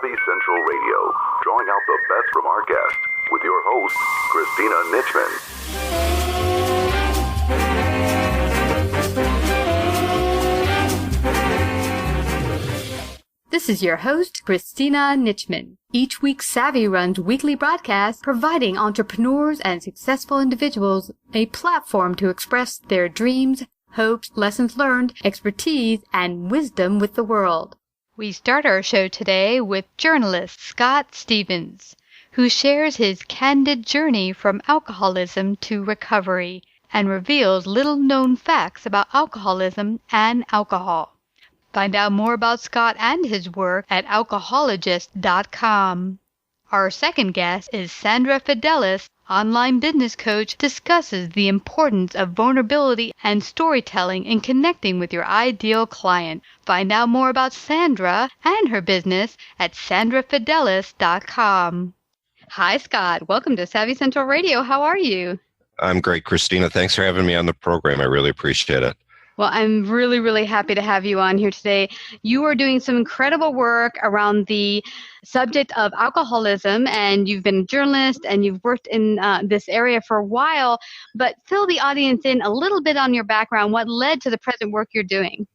Savvy Central Radio, drawing out the best from our guests with your host, Christina Nitchman. This is your host, Christina Nitchman. Each week, Savvy runs weekly broadcasts providing entrepreneurs and successful individuals a platform to express their dreams, hopes, lessons learned, expertise, and wisdom with the world. We start our show today with journalist Scott Stevens, who shares his candid journey from alcoholism to recovery and reveals little-known facts about alcoholism and alcohol. Find out more about Scott and his work at alcohologist.com. Our second guest is Sandra Fidelis, online business coach, discusses the importance of vulnerability and storytelling in connecting with your ideal client. Find out more about Sandra and her business at sandrafidelis.com. Hi, Scott. Welcome to Savvy Central Radio. How are you? I'm great, Christina. Thanks for having me on the program. I really appreciate it. Well, I'm really, really happy to have you on here today. You are doing some incredible work around the subject of alcoholism, and you've been a journalist and you've worked in this area for a while, but fill the audience in a little bit on your background, what led to the present work you're doing.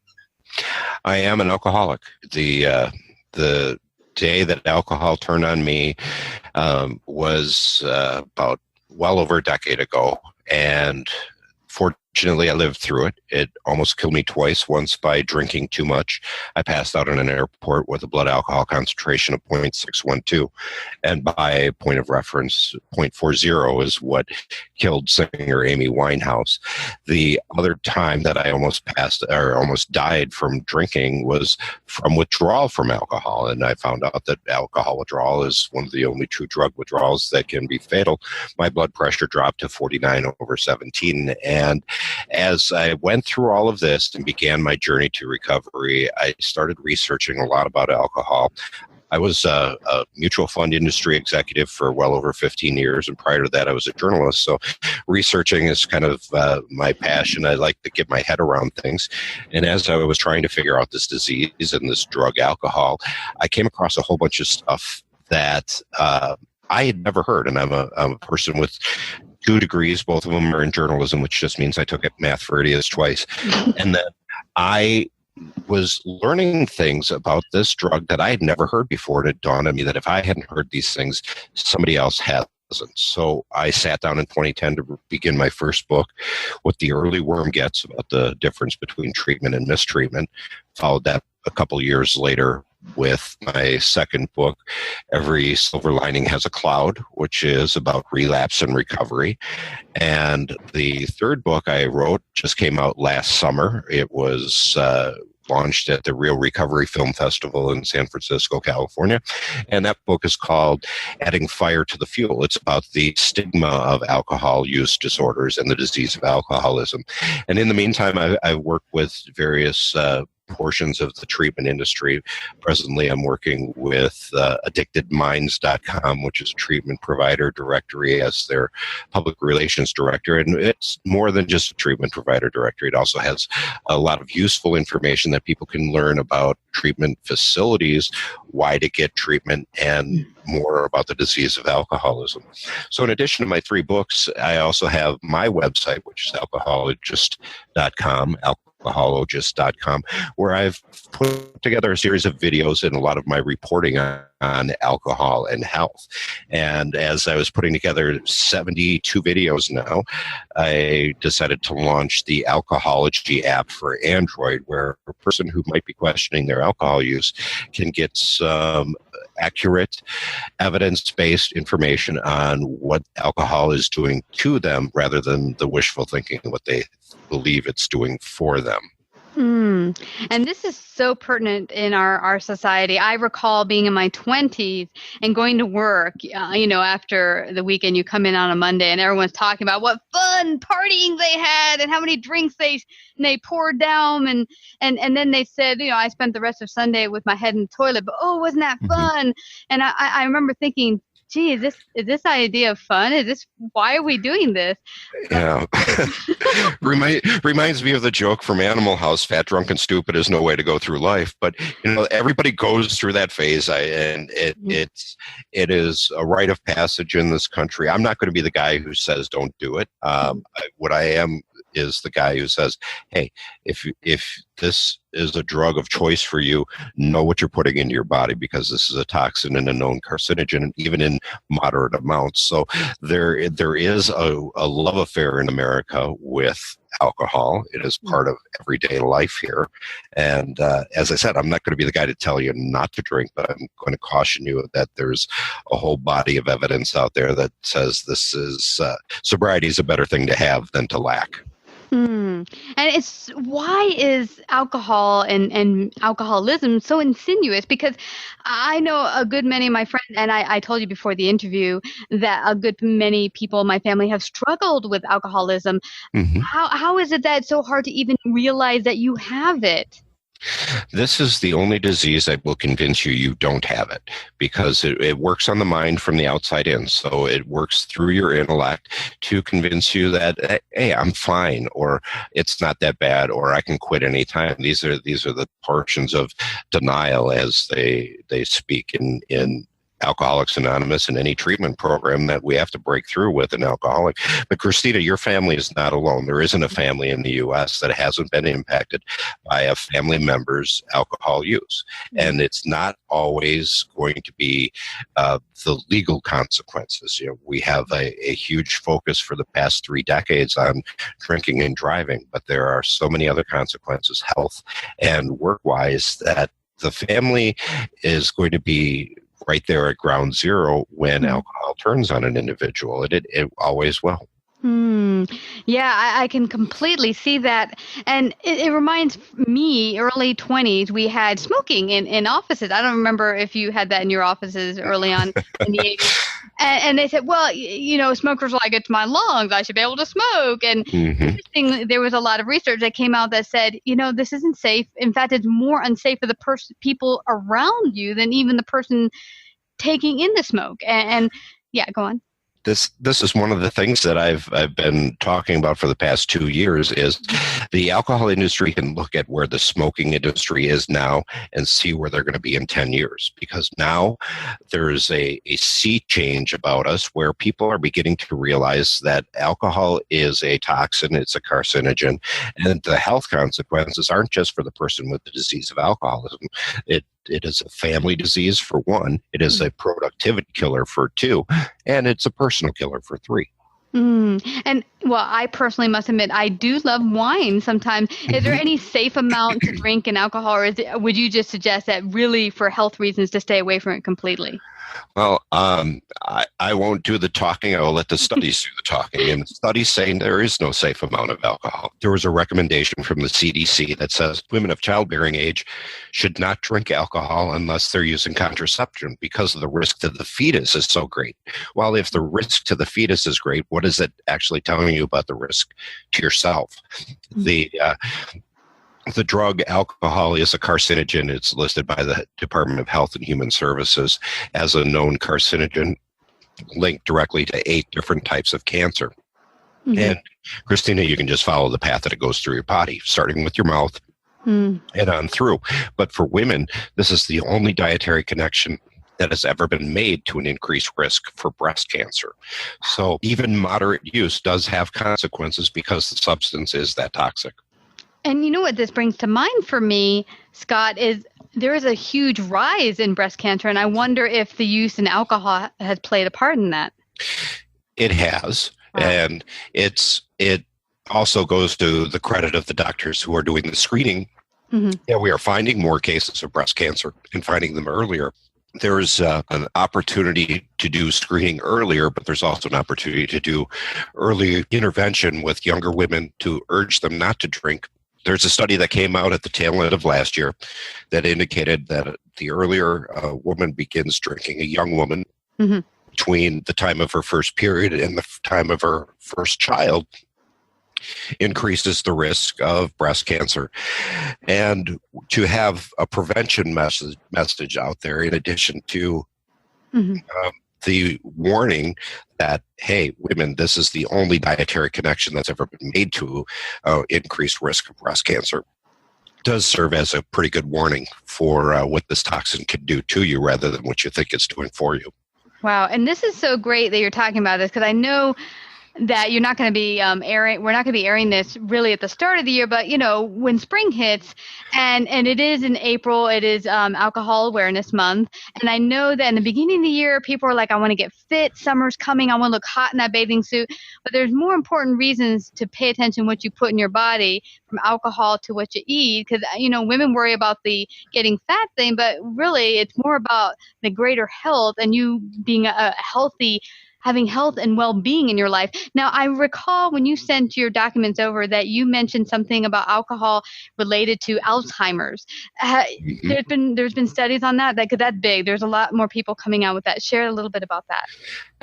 I am an alcoholic. The day that alcohol turned on me was about well over a decade ago, and fortunately, I lived through it. It almost killed me twice, once by drinking too much. I passed out in an airport with a blood alcohol concentration of 0.612. And by point of reference, 0.40 is what killed singer Amy Winehouse. The other time that I almost died from drinking was from withdrawal from alcohol. And I found out that alcohol withdrawal is one of the only true drug withdrawals that can be fatal. My blood pressure dropped to 49/17. And as I went through all of this and began my journey to recovery, I started researching a lot about alcohol. I was a mutual fund industry executive for well over 15 years, and prior to that, I was a journalist. So researching is kind of my passion. I like to get my head around things. And as I was trying to figure out this disease and this drug alcohol, I came across a whole bunch of stuff that I had never heard. And I'm a person with 2 degrees. Both of them are in journalism, which just means I took math for idiots twice. And then I was learning things about this drug that I had never heard before. And it dawned on me that if I hadn't heard these things, somebody else hasn't. So I sat down in 2010 to begin my first book, What the Early Worm Gets, about the difference between treatment and mistreatment. Followed that a couple years later with my second book, Every Silver Lining Has a Cloud, which is about relapse and recovery. And the third book I wrote just came out last summer. It was launched at the Real Recovery Film Festival in San Francisco, California. And that book is called Adding Fire to the Fuel. It's about the stigma of alcohol use disorders and the disease of alcoholism. And in the meantime, I've worked with various portions of the treatment industry. Presently, I'm working with addictedminds.com, which is a treatment provider directory, as their public relations director. And it's more than just a treatment provider directory. It also has a lot of useful information that people can learn about treatment facilities, why to get treatment, and more about the disease of alcoholism. So in addition to my 3 books, I also have my website, which is alcohologist.com, alcohologist.com, where I've put together a series of videos and a lot of my reporting on alcohol and health. And as I was putting together 72 videos now, I decided to launch the Alcohology app for Android, where a person who might be questioning their alcohol use can get some accurate, evidence-based information on what alcohol is doing to them, rather than the wishful thinking of what they believe it's doing for them. And this is so pertinent in our society. I recall being in my 20s and going to work, after the weekend, you come in on a Monday and everyone's talking about what fun partying they had and how many drinks they poured down. And then they said, I spent the rest of Sunday with my head in the toilet, but wasn't that fun? And I remember thinking, gee, is this idea fun? Why are we doing this? Yeah. Reminds me of the joke from Animal House, fat, drunk, and stupid is no way to go through life. But, everybody goes through that phase. And it is a rite of passage in this country. I'm not going to be the guy who says don't do it. What I am is the guy who says, hey, if this is a drug of choice for you, know what you're putting into your body, because this is a toxin and a known carcinogen, even in moderate amounts. So there is a love affair in America with alcohol. It is part of everyday life here. And as I said, I'm not going to be the guy to tell you not to drink, but I'm going to caution you that there's a whole body of evidence out there that says this is sobriety is a better thing to have than to lack. And why is alcohol and alcoholism so insidious? Because I know a good many of my friends, and I told you before the interview that a good many people in my family have struggled with alcoholism. Mm-hmm. How is it that it's so hard to even realize that you have it? This is the only disease that will convince you don't have it, because it works on the mind from the outside in. So it works through your intellect to convince you that, hey, I'm fine, or it's not that bad, or I can quit anytime. These are the portions of denial, as they speak in Alcoholics Anonymous and any treatment program that we have to break through with an alcoholic. But Christina, your family is not alone. There isn't a family in the U.S. that hasn't been impacted by a family member's alcohol use. And it's not always going to be the legal consequences. We have a huge focus for the past 3 decades on drinking and driving, but there are so many other consequences, health and work-wise, that the family is going to be right there at ground zero when alcohol turns on an individual. It always will. Yeah, I can completely see that. And it reminds me, early 20s, we had smoking in offices. I don't remember if you had that in your offices early on in the 80s. And they said, well, smokers are like, it's my lungs, I should be able to smoke. And interestingly, there was a lot of research that came out that said, this isn't safe. In fact, it's more unsafe for the people around you than even the person taking in the smoke. And yeah, go on. This is one of the things that I've been talking about for the past 2 years is the alcohol industry can look at where the smoking industry is now and see where they're going to be in 10 years. Because now there's a sea change about us where people are beginning to realize that alcohol is a toxin, it's a carcinogen, and the health consequences aren't just for the person with the disease of alcoholism. It is a family disease for 1, it is a productivity killer for 2, and it's a personal killer for 3. And well, I personally must admit, I do love wine sometimes. Is there any safe amount to drink in alcohol, or would you just suggest that really for health reasons to stay away from it completely? Well, I won't do the talking. I will let the studies do the talking. And studies saying there is no safe amount of alcohol. There was a recommendation from the CDC that says women of childbearing age should not drink alcohol unless they're using contraception because of the risk to the fetus is so great. Well, if the risk to the fetus is great, what is it actually telling you about the risk to yourself? The drug alcohol is a carcinogen. It's listed by the Department of Health and Human Services as a known carcinogen linked directly to 8 different types of cancer. And Christina, you can just follow the path that it goes through your body, starting with your mouth and on through. But for women, this is the only dietary connection that has ever been made to an increased risk for breast cancer. So even moderate use does have consequences because the substance is that toxic. And you know what this brings to mind for me, Scott, is there is a huge rise in breast cancer, and I wonder if the use in alcohol has played a part in that. It has, and it also goes to the credit of the doctors who are doing the screening. Yeah, we are finding more cases of breast cancer and finding them earlier. There's an opportunity to do screening earlier, but there's also an opportunity to do early intervention with younger women to urge them not to drink. There's a study that came out at the tail end of last year that indicated that the earlier a woman begins drinking, a young woman, between the time of her first period and the time of her first child, increases the risk of breast cancer. And to have a prevention message out there, in addition to the warning that, hey, women, this is the only dietary connection that's ever been made to increased risk of breast cancer, does serve as a pretty good warning for what this toxin can do to you rather than what you think it's doing for you. Wow. And this is so great that you're talking about this, because I know that you're not going to be we're not going to be airing this really at the start of the year, but when spring hits, and it is in April, it is Alcohol Awareness Month, and I know that in the beginning of the year, people are like, I want to get fit, summer's coming, I want to look hot in that bathing suit, but there's more important reasons to pay attention to what you put in your body, from alcohol to what you eat, because women worry about the getting fat thing, but really it's more about the greater health and you being a healthy, having health and well-being in your life. Now, I recall when you sent your documents over that you mentioned something about alcohol related to Alzheimer's. There's been studies on that, because that's big. There's a lot more people coming out with that. Share a little bit about that.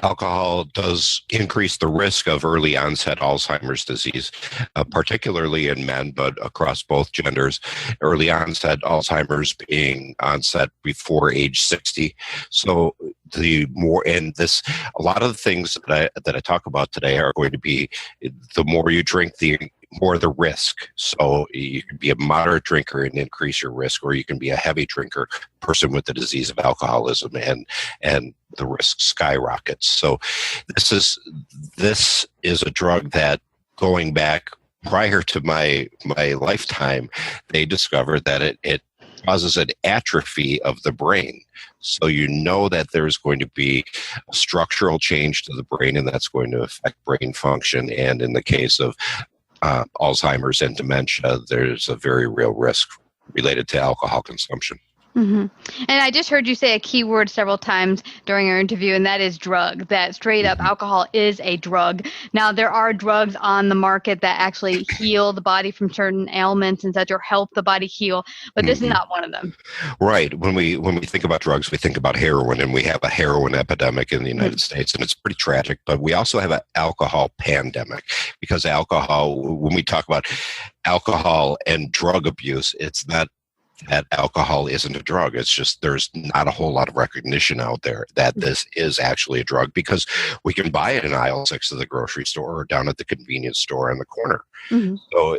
Alcohol does increase the risk of early onset Alzheimer's disease, particularly in men, but across both genders. Early onset Alzheimer's being onset before age 60. So a lot of the things that I talk about today are going to be, the more you drink, the more the risk. So you can be a moderate drinker and increase your risk, or you can be a heavy drinker, person with the disease of alcoholism, and the risk skyrockets. So this is a drug that, going back prior to my lifetime, they discovered that it causes an atrophy of the brain. So that there's going to be a structural change to the brain, and that's going to affect brain function. And in the case of Alzheimer's and dementia, there's a very real risk related to alcohol consumption. Mm-hmm. And I just heard you say a key word several times during our interview, and that is drug. That straight up alcohol is a drug. Now, there are drugs on the market that actually heal the body from certain ailments and such, or help the body heal, but this is not one of them. Right. When we think about drugs, we think about heroin, and we have a heroin epidemic in the United States, and it's pretty tragic. But we also have an alcohol pandemic, because alcohol, when we talk about alcohol and drug abuse, it's not that alcohol isn't a drug. It's just there's not a whole lot of recognition out there that this is actually a drug, because we can buy it in aisle 6 of the grocery store or down at the convenience store on the corner. So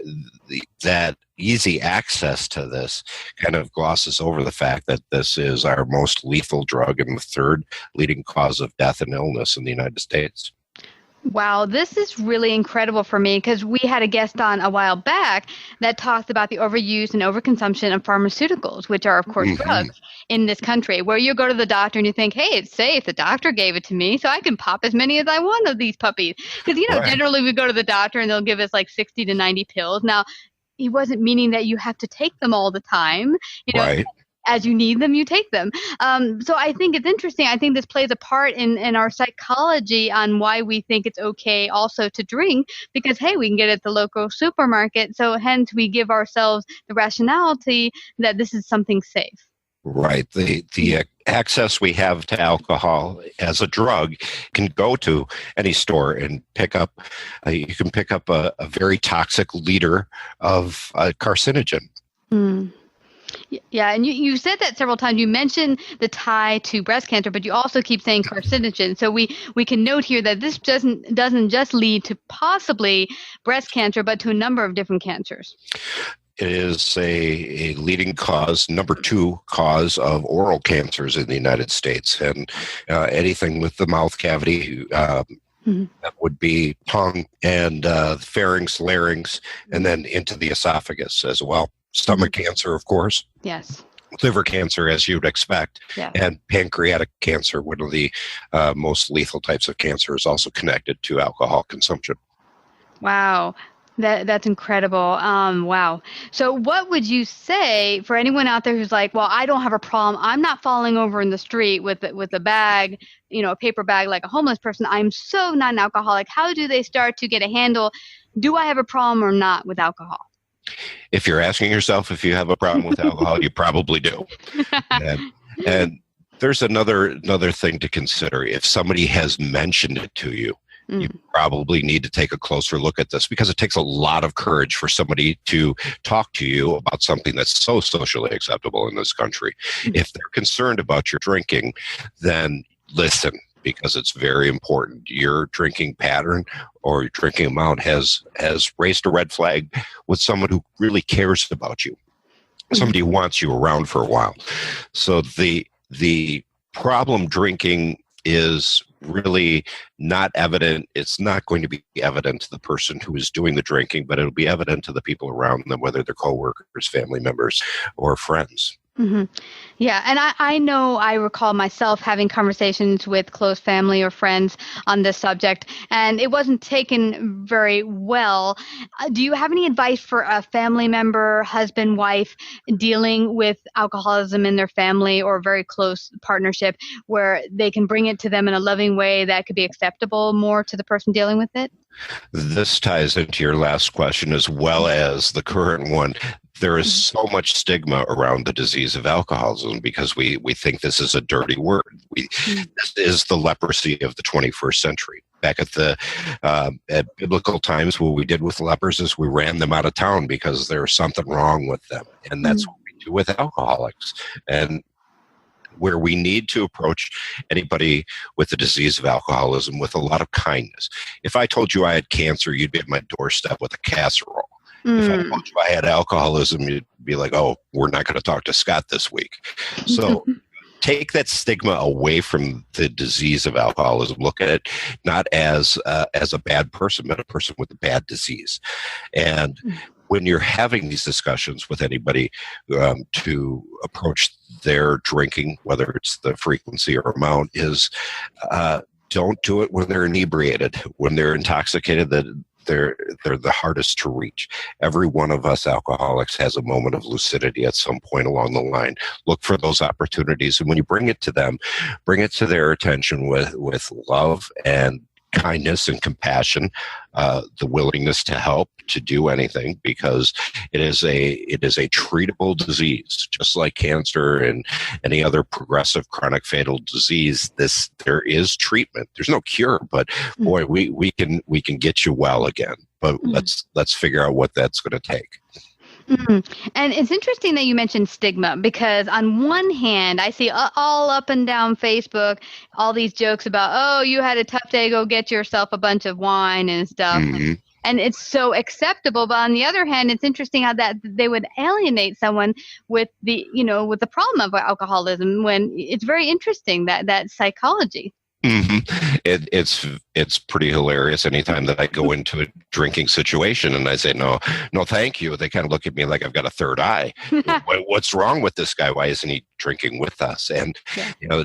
that easy access to this kind of glosses over the fact that this is our most lethal drug and the third leading cause of death and illness in the United States. Wow, this is really incredible for me, because we had a guest on a while back that talked about the overuse and overconsumption of pharmaceuticals, which are, of course, drugs in this country, where you go to the doctor and you think, hey, it's safe. The doctor gave it to me, so I can pop as many as I want of these puppies. Because, generally we go to the doctor and they'll give us like 60 to 90 pills. Now, he wasn't meaning that you have to take them all the time. Right. As you need them, you take them. So I think it's interesting. I think this plays a part in our psychology on why we think it's okay also to drink, because, hey, we can get it at the local supermarket. So hence we give ourselves the rationality that this is something safe. Right. The access we have to alcohol as a drug can go to any store and pick up, you can pick up a very toxic liter of carcinogen. Yeah, and you said that several times. You mentioned the tie to breast cancer, but you also keep saying carcinogen. So we can note here that this doesn't just lead to possibly breast cancer, but to a number of different cancers. It is a leading cause, number 2 cause of oral cancers in the United States, and anything with the mouth cavity. That would be tongue and pharynx, larynx, and then into the esophagus as well. Stomach cancer, of course. Yes. Liver cancer, as you'd expect. Yeah. And pancreatic cancer, one of the most lethal types of cancer, is also connected to alcohol consumption. Wow. That's incredible. Wow. So what would you say for anyone out there who's like, well, I don't have a problem. I'm not falling over in the street with a bag, a paper bag like a homeless person. I'm so not an alcoholic. How do they start to get a handle? Do I have a problem or not with alcohol? If you're asking yourself if you have a problem with alcohol, you probably do. And there's another thing to consider. If somebody has mentioned it to you, you probably need to take a closer look at this, because it takes a lot of courage for somebody to talk to you about something that's so socially acceptable in this country. If they're concerned about your drinking, then listen, because it's very important. Your drinking pattern or your drinking amount has raised a red flag with someone who really cares about you, somebody who wants you around for a while. So the problem drinking is really not evident. It's not going to be evident to the person who is doing the drinking, but it'll be evident to the people around them, whether they're coworkers, family members, or friends. Mm-hmm. Yeah. And I know I recall myself having conversations with close family or friends on this subject, and it wasn't taken very well. Do you have any advice for a family member, husband, wife, dealing with alcoholism in their family or very close partnership where they can bring it to them in a loving way that could be acceptable more to the person dealing with it? This ties into your last question as well as the current one. There is so much stigma around the disease of alcoholism because we think this is a dirty word. This is the leprosy of the 21st century. Back at biblical times, what we did with lepers is we ran them out of town because there was something wrong with them. And that's what we do with alcoholics. And where we need to approach anybody with the disease of alcoholism with a lot of kindness. If I told you I had cancer, you'd be at my doorstep with a casserole. If I told you I had alcoholism, you'd be like, oh, we're not going to talk to Scott this week. So take that stigma away from the disease of alcoholism. Look at it not as a bad person, but a person with a bad disease. And when you're having these discussions with anybody to approach their drinking, whether it's the frequency or amount, is don't do it when they're inebriated. When they're intoxicated, that they're the hardest to reach. Every one of us alcoholics has a moment of lucidity at some point along the line. Look for those opportunities, and when you bring it to them, bring it to their attention with love and kindness and compassion, the willingness to help, to do anything, because it is a treatable disease, just like cancer and any other progressive chronic fatal disease. There is treatment. There's no cure, but boy, we can get you well again. But let's figure out what that's going to take. And it's interesting that you mentioned stigma, because on one hand, I see all up and down Facebook, all these jokes about, oh, you had a tough day, go get yourself a bunch of wine and stuff. And it's so acceptable. But on the other hand, it's interesting how that they would alienate someone with the problem of alcoholism, when it's very interesting that psychology. It's pretty hilarious anytime that I go into a drinking situation and I say, no, thank you. They kind of look at me like I've got a third eye. What's wrong with this guy? Why isn't he drinking with us? And,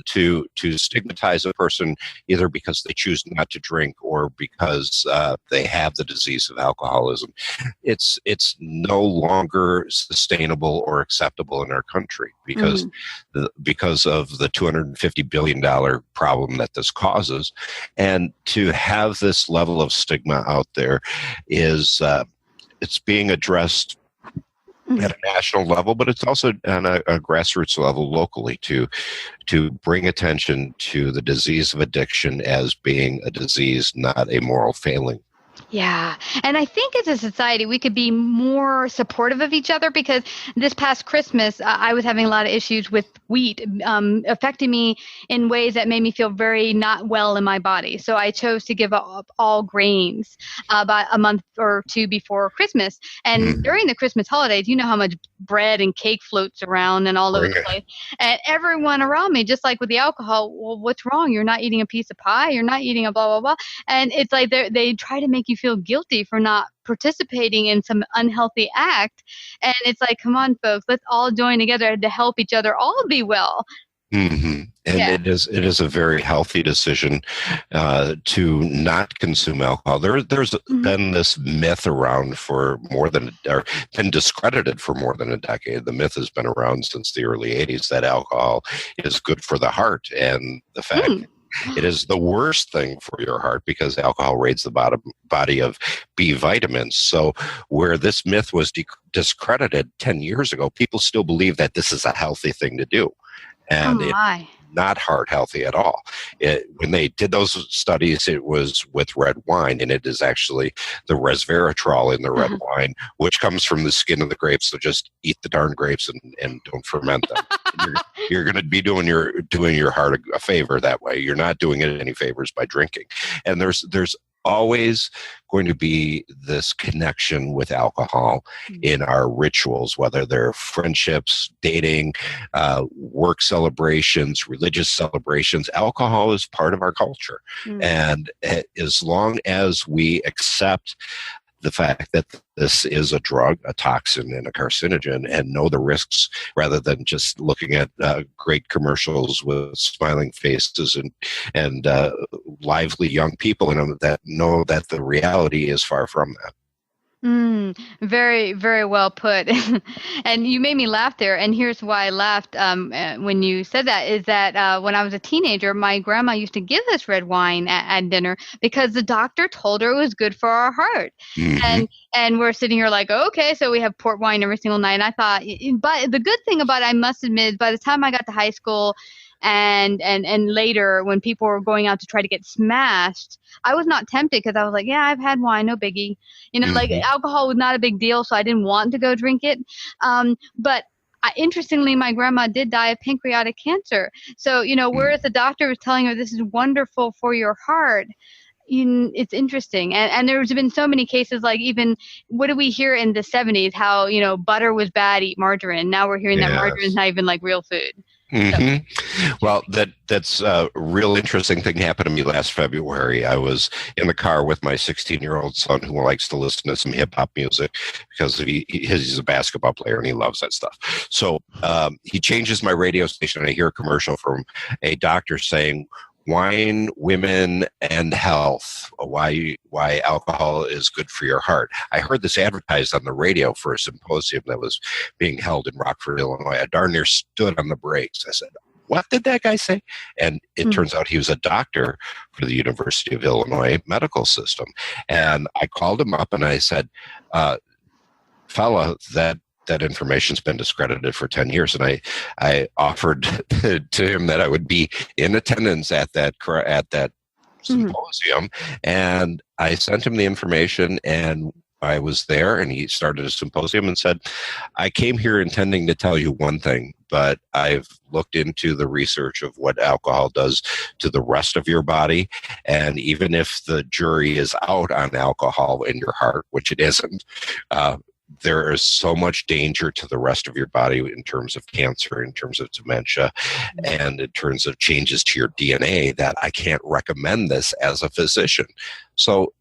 to stigmatize a person either because they choose not to drink or because they have the disease of alcoholism, it's no longer sustainable or acceptable in our country because of the $250 billion problem that this causes. And to have this level of stigma out there is it's being addressed at a national level, but it's also on a grassroots level locally to bring attention to the disease of addiction as being a disease, not a moral failing. Yeah. And I think as a society, we could be more supportive of each other, because this past Christmas, I was having a lot of issues with wheat affecting me in ways that made me feel very not well in my body. So I chose to give up all grains about a month or two before Christmas. And during the Christmas holidays, you know how much bread and cake floats around and all over the place. And everyone around me, just like with the alcohol, well, what's wrong? You're not eating a piece of pie. You're not eating a blah, blah, blah. And it's like they try to make you feel guilty for not participating in some unhealthy act. And it's like, come on, folks, let's all join together to help each other all be well. And it is a very healthy decision to not consume alcohol. There's been this myth around for been discredited for more than a decade. The myth has been around since the early 80s that alcohol is good for the heart, and the fact it is the worst thing for your heart because alcohol raids the body of B vitamins. So where this myth was discredited 10 years ago, people still believe that this is a healthy thing to do. And not heart healthy at all. When they did those studies, it was with red wine, and it is actually the resveratrol in the red wine, which comes from the skin of the grapes. So just eat the darn grapes and don't ferment them. You're going to be doing your heart a favor that way. You're not doing it any favors by drinking. And there's always going to be this connection with alcohol in our rituals, whether they're friendships, dating, work celebrations, religious celebrations. Alcohol is part of our culture. And as long as we accept the fact that this is a drug, a toxin, and a carcinogen, and know the risks rather than just looking at great commercials with smiling faces and lively young people in them that know that the reality is far from that. Very, very well put. And you made me laugh there. And here's why I laughed when you said that, is that when I was a teenager, my grandma used to give us red wine at dinner because the doctor told her it was good for our heart. And we're sitting here like, okay, so we have port wine every single night. And I thought, but the good thing about it, I must admit, by the time I got to high school and later when people were going out to try to get smashed, I was not tempted because I was like, yeah, I've had wine, no biggie. Like alcohol was not a big deal, so I didn't want to go drink it. But interestingly, my grandma did die of pancreatic cancer. So, whereas the doctor was telling her this is wonderful for your heart, it's interesting. And there's been so many cases, like even, what did we hear in the 70s, how, butter was bad, eat margarine. Now we're hearing that margarine is not even like real food. Well, that's a real interesting thing happened to me last February. I was in the car with my 16-year-old son who likes to listen to some hip-hop music because he's a basketball player and he loves that stuff. So he changes my radio station and I hear a commercial from a doctor saying, wine, women, and health, why alcohol is good for your heart. I heard this advertised on the radio for a symposium that was being held in Rockford, Illinois. I darn near stood on the brakes. I said, what did that guy say? And it turns out he was a doctor for the University of Illinois medical system. And I called him up and I said, fella, that information's been discredited for 10 years. And I offered to him that I would be in attendance at that symposium. And I sent him the information and I was there and he started a symposium and said, I came here intending to tell you one thing, but I've looked into the research of what alcohol does to the rest of your body. And even if the jury is out on alcohol in your heart, which it isn't, there is so much danger to the rest of your body in terms of cancer, in terms of dementia, and in terms of changes to your DNA that I can't recommend this as a physician. So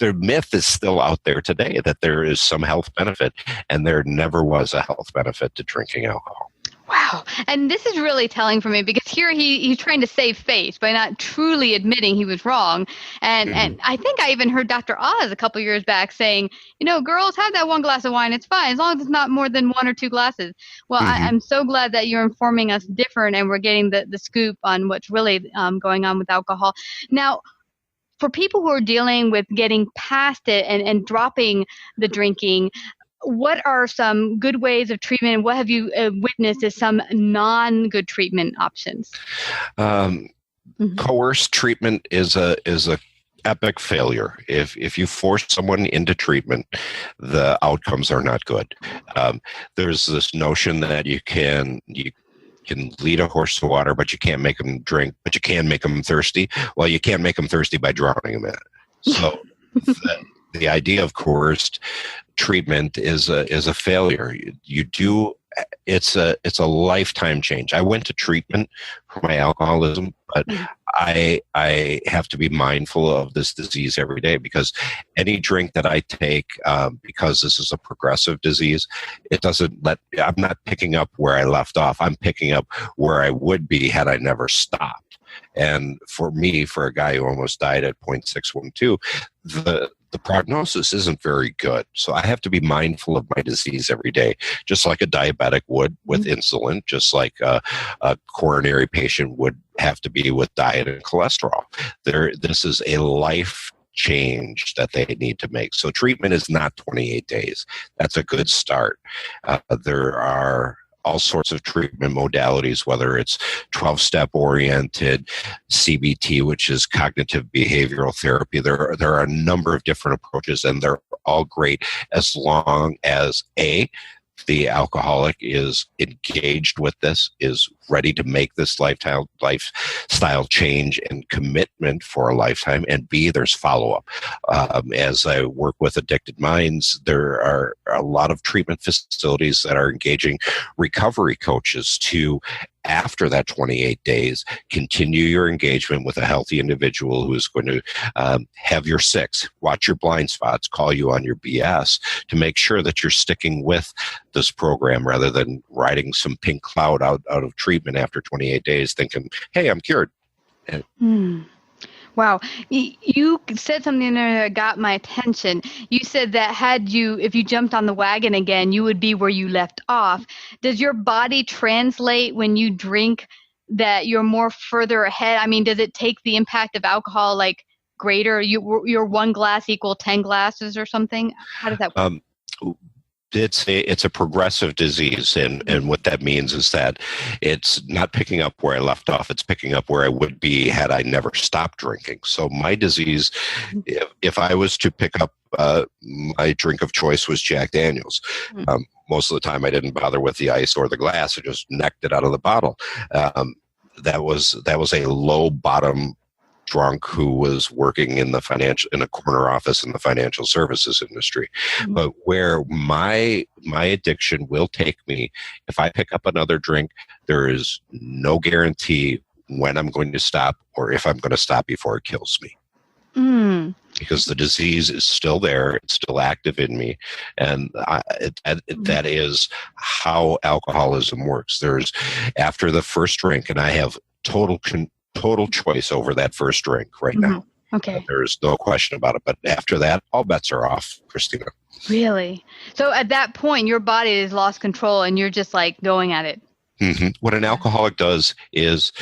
the myth is still out there today that there is some health benefit, and there never was a health benefit to drinking alcohol. Wow. And this is really telling for me because here he's trying to save face by not truly admitting he was wrong. And I think I even heard Dr. Oz a couple years back saying, girls, have that one glass of wine. It's fine as long as it's not more than one or two glasses. Well, I'm so glad that you're informing us different and we're getting the scoop on what's really going on with alcohol. Now, for people who are dealing with getting past it and dropping the drinking, what are some good ways of treatment, and what have you witnessed as some non-good treatment options? Coerced treatment is a epic failure. If you force someone into treatment, the outcomes are not good. There's this notion that you can lead a horse to water, but you can't make them drink, but you can make them thirsty. Well, you can't make them thirsty by drowning them in it. So the idea of coerced treatment is a failure. It's a lifetime change. I went to treatment for my alcoholism, but I have to be mindful of this disease every day because any drink that I take, because this is a progressive disease, I'm not picking up where I left off. I'm picking up where I would be had I never stopped. And for me, for a guy who almost died at 0.612, the prognosis isn't very good. So I have to be mindful of my disease every day, just like a diabetic would with insulin, just like a coronary patient would have to be with diet and cholesterol. This is a life change that they need to make. So treatment is not 28 days. That's a good start. There are all sorts of treatment modalities, whether it's 12-step oriented, CBT, which is cognitive behavioral therapy. There are a number of different approaches, and they're all great as long as the alcoholic is engaged with this, is ready to make this lifestyle change and commitment for a lifetime, and B, there's follow-up. As I work with addicted minds, there are a lot of treatment facilities that are engaging recovery coaches to, after that 28 days, continue your engagement with a healthy individual who is going to have your six, watch your blind spots, call you on your BS, to make sure that you're sticking with this program rather than riding some pink cloud out of treatment after 28 days thinking, hey, I'm cured. Wow. You said something there that got my attention. You said that if you jumped on the wagon again, you would be where you left off. Does your body translate when you drink that you're more further ahead? I mean, does it take the impact of alcohol like greater? Your one glass equal 10 glasses or something? How does that work? It's a progressive disease, and what that means is that it's not picking up where I left off. It's picking up where I would be had I never stopped drinking. So my disease, if I was to pick up, my drink of choice was Jack Daniels. Most of the time I didn't bother with the ice or the glass. I just necked it out of the bottle. That was a low bottom drunk who was working in a corner office in the financial services industry. But where my addiction will take me, if I pick up another drink, there is no guarantee when I'm going to stop or if I'm going to stop before it kills me. Because the disease is still there, it's still active in me, and that is how alcoholism works. There's, after the first drink, and I have total choice over that first drink right now. Okay. There's no question about it. But after that, all bets are off, Christina. Really? So at that point, your body has lost control and you're just like going at it. What an alcoholic does is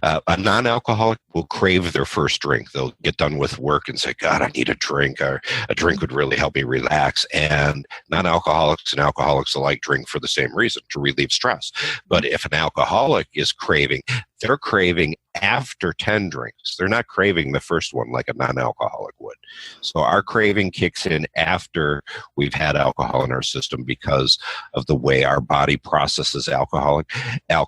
a non-alcoholic will crave their first drink. They'll get done with work and say, God, I need a drink, or a drink would really help me relax. And non-alcoholics and alcoholics alike drink for the same reason, to relieve stress. But if an alcoholic is craving, they're craving after 10 drinks. They're not craving the first one like a non-alcoholic would. So our craving kicks in after we've had alcohol in our system because of the way our body processes alcohol. And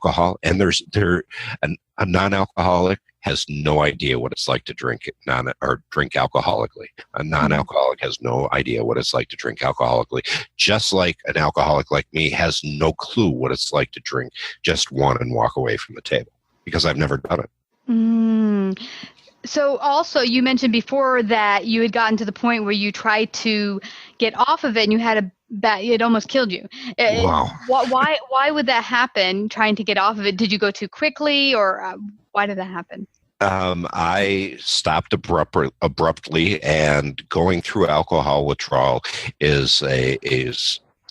a non-alcoholic has no idea what it's like to drink alcoholically. A non-alcoholic has no idea what it's like to drink alcoholically. Just like an alcoholic like me has no clue what it's like to drink just one and walk away from the table, because I've never done it. So also, you mentioned before that you had gotten to the point where you tried to get off of it and you had it almost killed you. Wow. Why would that happen, trying to get off of it? Did you go too quickly, or why did that happen? I stopped abruptly, and going through alcohol withdrawal is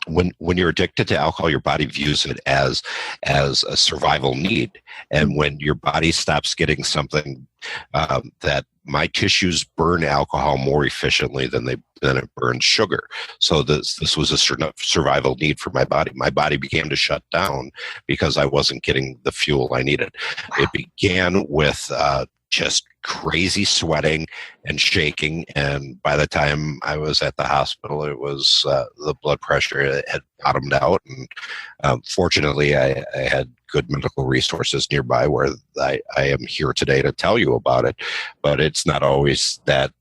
when you're addicted to alcohol, your body views it as a survival need. And when your body stops getting something that my tissues burn alcohol more efficiently than it burns sugar. So this was a survival need for my body. My body began to shut down because I wasn't getting the fuel I needed. Wow. It began with just crazy sweating and shaking, and by the time I was at the hospital, it was the blood pressure had bottomed out, and fortunately I had good medical resources nearby where I am here today to tell you about it. But it's not always that.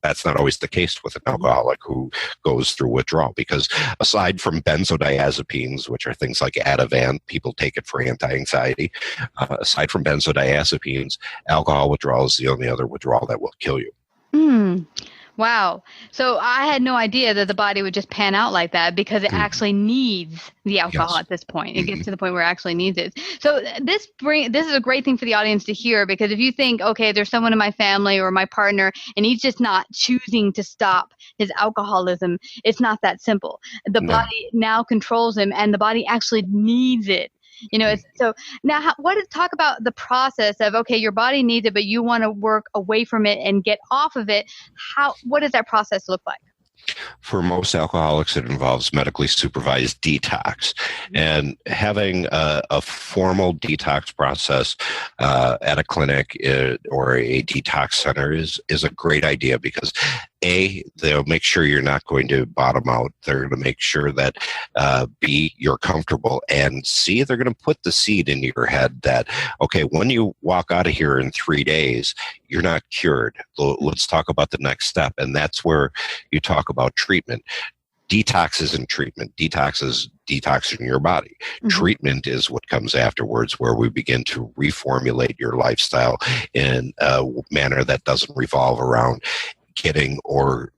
That's not always the case with an alcoholic who goes through withdrawal, because aside from benzodiazepines, which are things like Ativan, people take it for anti-anxiety. Aside from benzodiazepines, alcohol withdrawal is the only other withdrawal that will kill you. Wow. So I had no idea that the body would just pan out like that, because it actually needs the alcohol at this point. It gets to the point where it actually needs it. So this is a great thing for the audience to hear, because if you think, okay, there's someone in my family or my partner and he's just not choosing to stop his alcoholism, it's not that simple. The body now controls him, and the body actually needs it. So now talk about the process of, okay, your body needs it, but you want to work away from it and get off of it. What does that process look like? For most alcoholics, it involves medically supervised detox. And having a formal detox process at a clinic or a detox center is a great idea because A, they'll make sure you're not going to bottom out. They're going to make sure that B, you're comfortable, and C, they're going to put the seed in your head that, okay, when you walk out of here in 3 days, you're not cured. Let's talk about the next step. And that's where you talk about treatment. Detox isn't treatment. Detox is detoxing your body. Mm-hmm. Treatment is what comes afterwards, where we begin to reformulate your lifestyle in a manner that doesn't revolve around getting more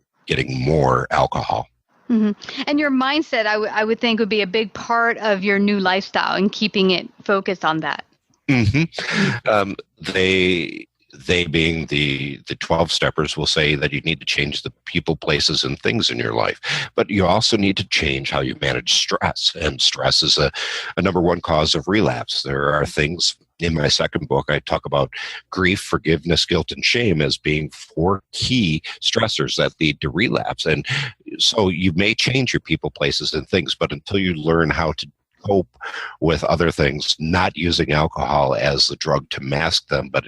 alcohol. Mm-hmm. And your mindset, I would think, would be a big part of your new lifestyle and keeping it focused on that. Mm-hmm. They being the 12 steppers will say that you need to change the people, places, and things in your life. But you also need to change how you manage stress. And stress is a number one cause of relapse. There are things in my second book, I talk about grief, forgiveness, guilt, and shame as being 4 key stressors that lead to relapse. And so you may change your people, places, and things, but until you learn how to cope with other things, not using alcohol as the drug to mask them, but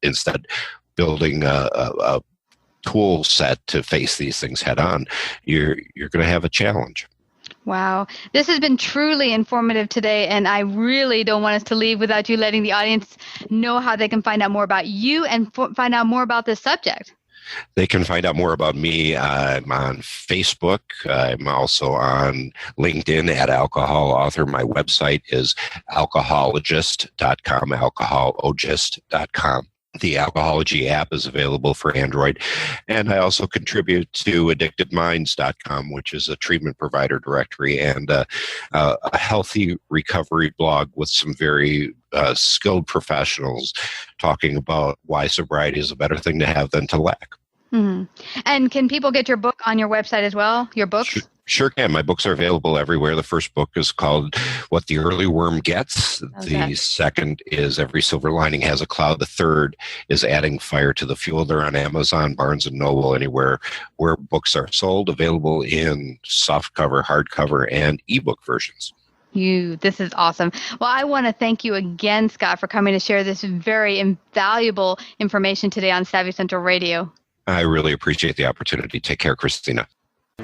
instead building a tool set to face these things head on, you're going to have a challenge. Wow. This has been truly informative today, and I really don't want us to leave without you letting the audience know how they can find out more about you and find out more about this subject. They can find out more about me. I'm on Facebook. I'm also on LinkedIn at Alcohol Author. My website is alcohologist.com, alcohologist.com. The Alcohology app is available for Android. And I also contribute to addictedminds.com, which is a treatment provider directory and a healthy recovery blog with some very skilled professionals talking about why sobriety is a better thing to have than to lack. Mm-hmm. And can people get your book on your website as well, your books? Sure can. My books are available everywhere. The first book is called What the Early Worm Gets. Okay. The second is Every Silver Lining Has a Cloud. The third is Adding Fire to the Fuel. They're on Amazon, Barnes & Noble, anywhere where books are sold, available in softcover, hardcover, and ebook versions. This is awesome. Well, I want to thank you again, Scott, for coming to share this very invaluable information today on Savvy Central Radio. I really appreciate the opportunity. Take care, Christina.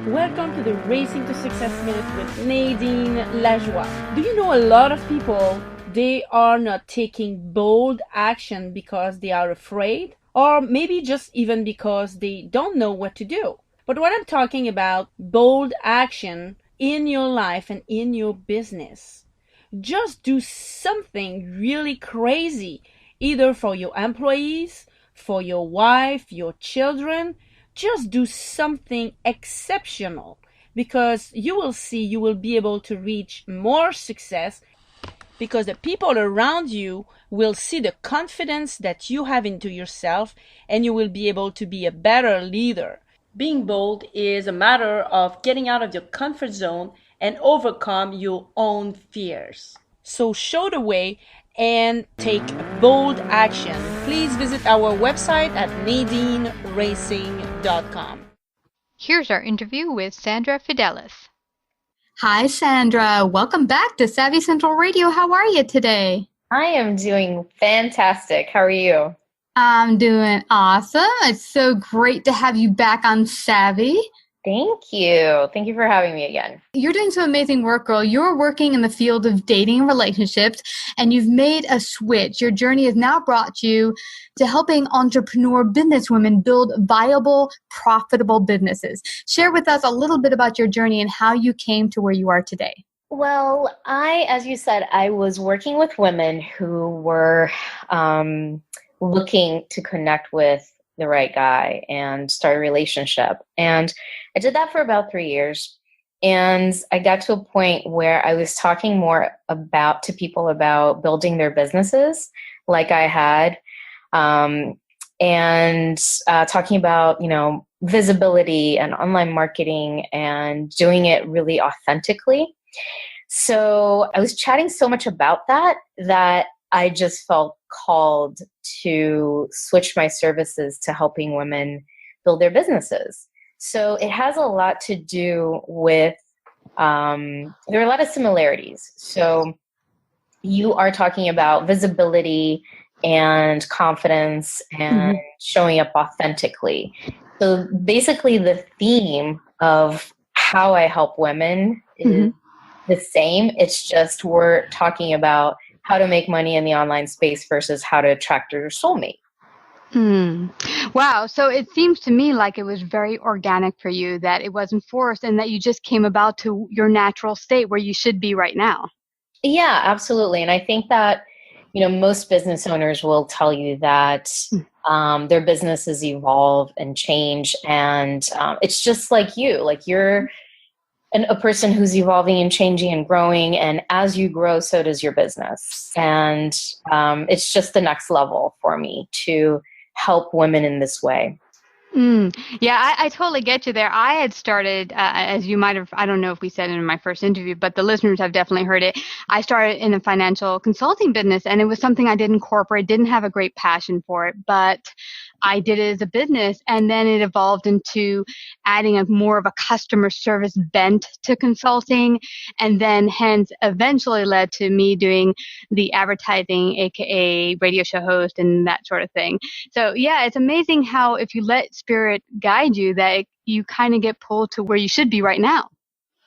Welcome to the Racing to Success Minute with Nadine Lajoie. Do you know a lot of people, they are not taking bold action because they are afraid, or maybe just even because they don't know what to do? But what I'm talking about, bold action in your life and in your business. Just do something really crazy, either for your employees, for your wife, your children. Just do something exceptional, because you will see you will be able to reach more success, because the people around you will see the confidence that you have into yourself, and you will be able to be a better leader. Being bold is a matter of getting out of your comfort zone and overcome your own fears. So show the way and take bold action. Please visit our website at nadineracing.com. Here's our interview with Sandra Fidelis. Hi, Sandra. Welcome back to Savvy Central Radio. How are you today? I am doing fantastic. How are you? I'm doing awesome. It's so great to have you back on Savvy. Thank you. Thank you for having me again. You're doing some amazing work, girl. You're working in the field of dating and relationships, and you've made a switch. Your journey has now brought you to helping entrepreneur businesswomen build viable, profitable businesses. Share with us a little bit about your journey and how you came to where you are today. Well, as you said, I was working with women who were looking to connect with the right guy and start a relationship. And I did that for about 3 years. And I got to a point where I was talking more to people about building their businesses like I had, and talking about, visibility and online marketing and doing it really authentically. So I was chatting so much about that I just felt called to switch my services to helping women build their businesses. So it has a lot to do with, there are a lot of similarities. So you are talking about visibility and confidence and showing up authentically. So basically the theme of how I help women is the same. It's just we're talking about how to make money in the online space versus how to attract your soulmate. Wow. So it seems to me like it was very organic for you, that it wasn't forced and that you just came about to your natural state where you should be right now. Yeah, absolutely. And I think that, most business owners will tell you that their businesses evolve and change. And it's just like you're a person who's evolving and changing and growing. And as you grow, so does your business. And it's just the next level for me to help women in this way. Yeah, I totally get you there. I had started, as you might have, I don't know if we said it in my first interview, but the listeners have definitely heard it. I started in a financial consulting business, and it was something I did in corporate, didn't have a great passion for it, but I did it as a business, and then it evolved into adding a more of a customer service bent to consulting, and then hence eventually led to me doing the advertising, aka radio show host and that sort of thing. So yeah, it's amazing how if you let spirit guide you, that you kind of get pulled to where you should be right now.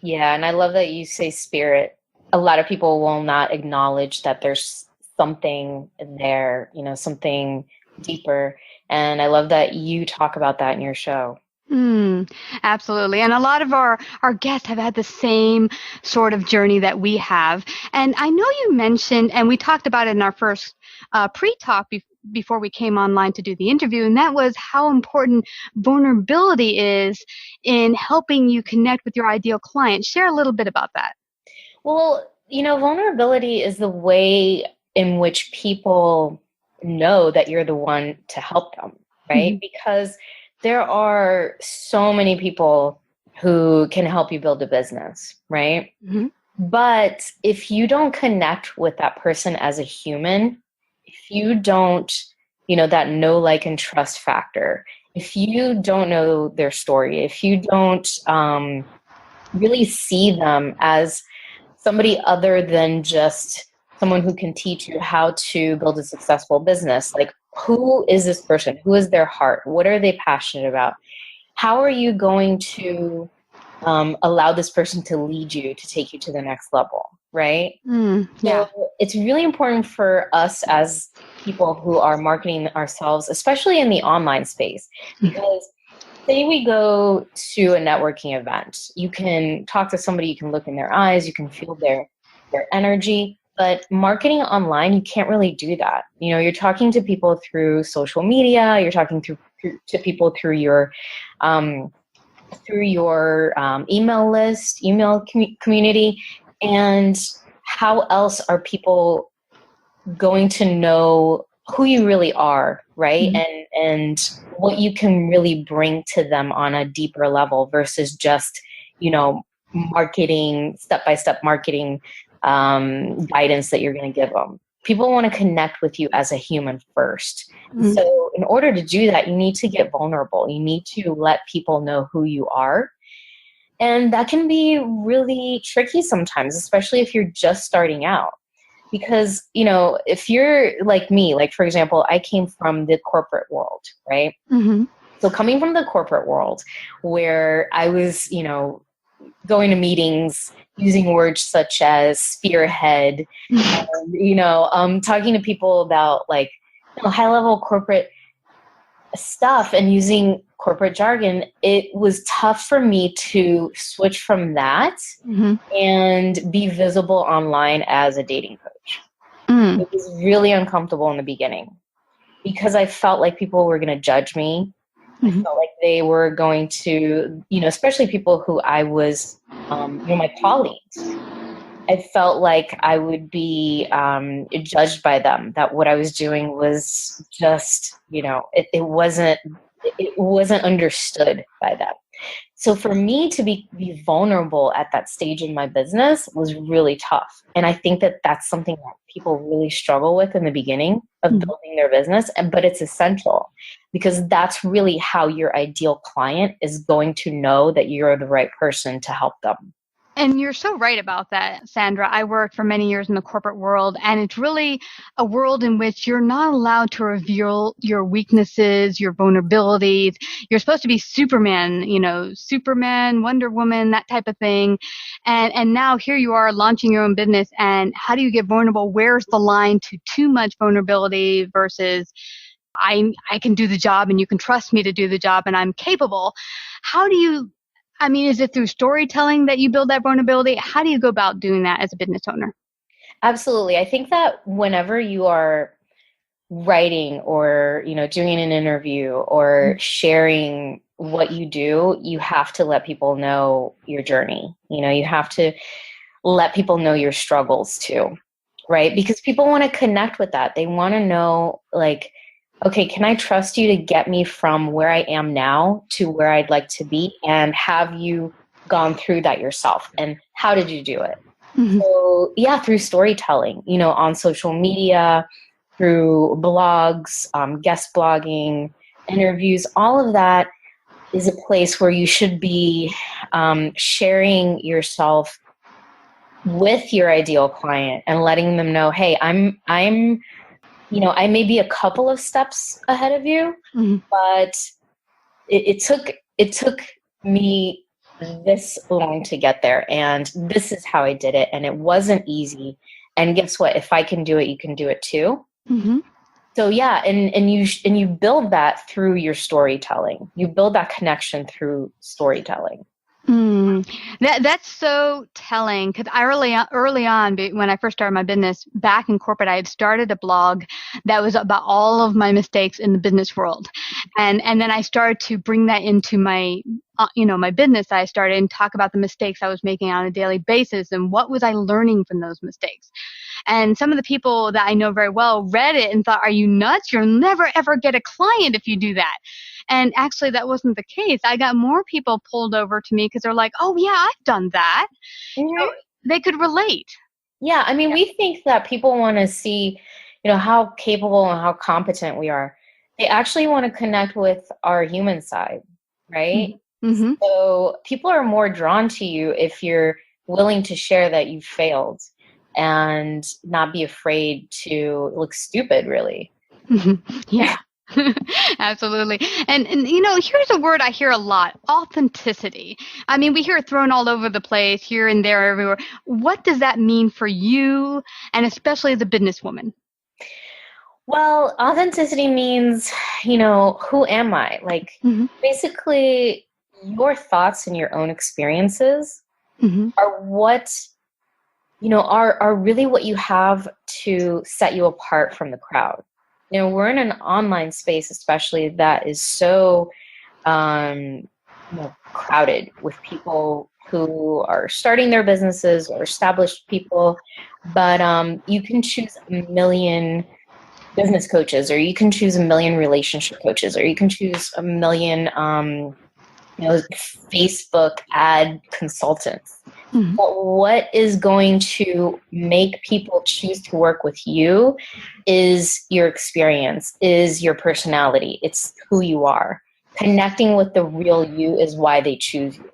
Yeah, and I love that you say spirit. A lot of people will not acknowledge that there's something there, something deeper. And I love that you talk about that in your show. Absolutely. And a lot of our guests have had the same sort of journey that we have. And I know you mentioned, and we talked about it in our first pre-talk before we came online to do the interview, and that was how important vulnerability is in helping you connect with your ideal client. Share a little bit about that. Well, vulnerability is the way in which people know that you're the one to help them, right? Because there are so many people who can help you build a business, right? But if you don't connect with that person as a human, if you don't, that know, like, and trust factor, if you don't know their story, if you don't really see them as somebody other than just someone who can teach you how to build a successful business, like, who is this person? Who is their heart? What are they passionate about? How are you going to allow this person to lead you, to take you to the next level, right? Yeah. So it's really important for us as people who are marketing ourselves, especially in the online space, because say we go to a networking event, you can talk to somebody, you can look in their eyes, you can feel their energy. But marketing online, you can't really do that. You're talking to people through social media. You're talking to people through your email list, email community. And how else are people going to know who you really are, right? And what you can really bring to them on a deeper level versus just, marketing, step-by-step marketing guidance that you're going to give them. People want to connect with you as a human first. So in order to do that, you need to get vulnerable. You need to let people know who you are. And that can be really tricky sometimes, especially if you're just starting out. Because, if you're like me, like, for example, I came from the corporate world, right? So coming from the corporate world where I was, going to meetings, using words such as spearhead, and, talking to people about, like, high-level corporate stuff and using corporate jargon, it was tough for me to switch from that and be visible online as a dating coach. It was really uncomfortable in the beginning because I felt like people were going to judge me. I felt like they were going to, especially people who I was, my colleagues. I felt like I would be judged by them, that what I was doing was just, it wasn't understood by them. So for me to be vulnerable at that stage in my business was really tough. And I think that that's something that people really struggle with in the beginning. of building their business, but it's essential because that's really how your ideal client is going to know that you're the right person to help them. And you're so right about that, Sandra. I worked for many years in the corporate world, and it's really a world in which you're not allowed to reveal your weaknesses, your vulnerabilities. You're supposed to be Superman, Superman, Wonder Woman, that type of thing. And now here you are launching your own business, and how do you get vulnerable? Where's the line to too much vulnerability versus I can do the job and you can trust me to do the job and I'm capable? Is it through storytelling that you build that vulnerability? How do you go about doing that as a business owner? Absolutely. I think that whenever you are writing or, doing an interview or sharing what you do, you have to let people know your journey. You have to let people know your struggles too, right? Because people want to connect with that. They want to know, like, okay, can I trust you to get me from where I am now to where I'd like to be? And have you gone through that yourself? And how did you do it? So yeah, through storytelling, on social media, through blogs, guest blogging, interviews, all of that is a place where you should be sharing yourself with your ideal client and letting them know, hey, I may be a couple of steps ahead of you, but it took me this long to get there, and this is how I did it, and it wasn't easy. And guess what? If I can do it, you can do it too. So yeah, and you build that through your storytelling. You build that connection through storytelling. That's so telling, because early on, when I first started my business back in corporate, I had started a blog that was about all of my mistakes in the business world, and then I started to bring that into my my business. I started to talk about the mistakes I was making on a daily basis and what was I learning from those mistakes. And some of the people that I know very well read it and thought, "Are you nuts? You'll never ever get a client if you do that." And actually, that wasn't the case. I got more people pulled over to me because they're like, "Oh, yeah, I've done that." They could relate. Yeah, we think that people want to see, how capable and how competent we are. They actually want to connect with our human side, right? So people are more drawn to you if you're willing to share that you failed and not be afraid to look stupid, really. Yeah. Absolutely. And here's a word I hear a lot: authenticity. We hear it thrown all over the place, here and there, everywhere. What does that mean for you, and especially as a businesswoman? Well, authenticity means, who am I? Like, basically, your thoughts and your own experiences are what, are really what you have to set you apart from the crowd. We're in an online space, especially, that is so crowded with people who are starting their businesses or established people. But you can choose a million business coaches, or you can choose a million relationship coaches, or you can choose a million Facebook ad consultants. But what is going to make people choose to work with you is your experience, is your personality. It's who you are. Connecting with the real you is why they choose you.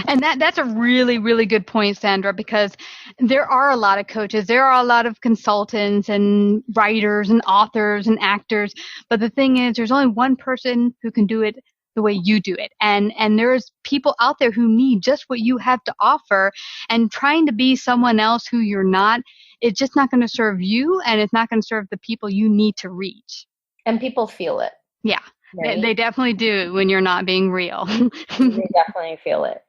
And that's a really, really good point, Sandra, because there are a lot of coaches, there are a lot of consultants and writers and authors and actors. But the thing is, there's only one person who can do it the way you do it. And there's people out there who need just what you have to offer, and trying to be someone else who you're not, it's just not going to serve you, and it's not going to serve the people you need to reach. And people feel it. Yeah, right? They definitely do when you're not being real. They definitely feel it.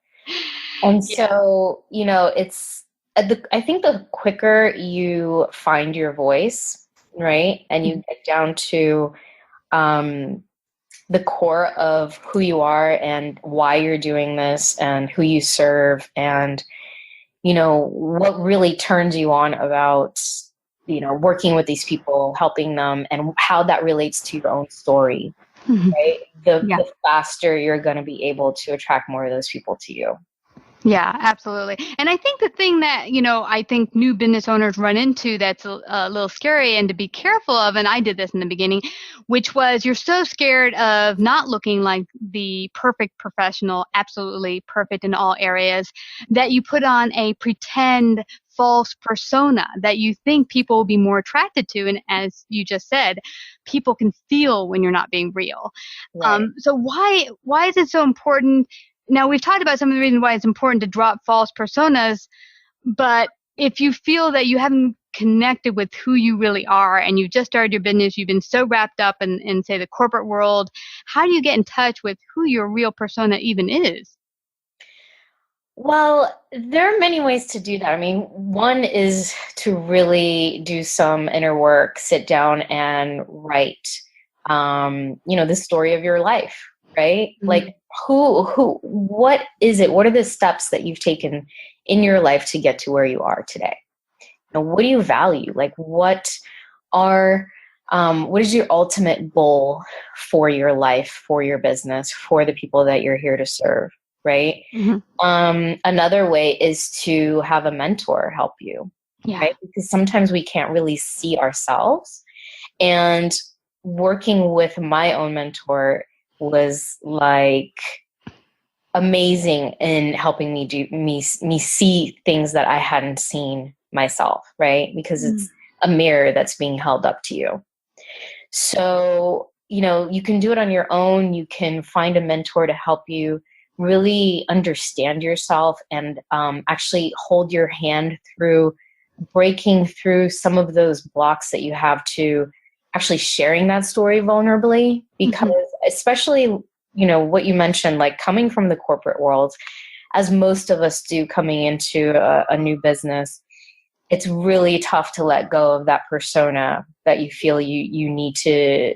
And so, it's, I think the quicker you find your voice, right, and you get down to the core of who you are and why you're doing this and who you serve and, what really turns you on about, working with these people, helping them, and how that relates to your own story, right? The faster you're going to be able to attract more of those people to you. Yeah, absolutely. And I think the thing that, I think new business owners run into that's a little scary and to be careful of, and I did this in the beginning, which was you're so scared of not looking like the perfect professional, absolutely perfect in all areas, that you put on a pretend false persona that you think people will be more attracted to. And as you just said, people can feel when you're not being real. Right. So why is it so important? Now, we've talked about some of the reasons why it's important to drop false personas, but if you feel that you haven't connected with who you really are and you've just started your business, you've been so wrapped up in say, the corporate world, how do you get in touch with who your real persona even is? Well, there are many ways to do that. I mean, one is to really do some inner work, sit down and write, the story of your life, right? Mm-hmm. Like what is it? What are the steps that you've taken in your life to get to where you are today? What do you value? Like what is your ultimate goal for your life, for your business, for the people that you're here to serve? Right. Mm-hmm. Another way is to have a mentor help you. Yeah. Right. Because sometimes we can't really see ourselves, and working with my own mentor was like amazing in helping me see things that I hadn't seen myself. Right. Because it's a mirror that's being held up to you. So, you can do it on your own. You can find a mentor to help you really understand yourself and actually hold your hand through breaking through some of those blocks that you have to actually sharing that story vulnerably. Because especially, what you mentioned, like coming from the corporate world, as most of us do coming into a new business, it's really tough to let go of that persona that you feel you need to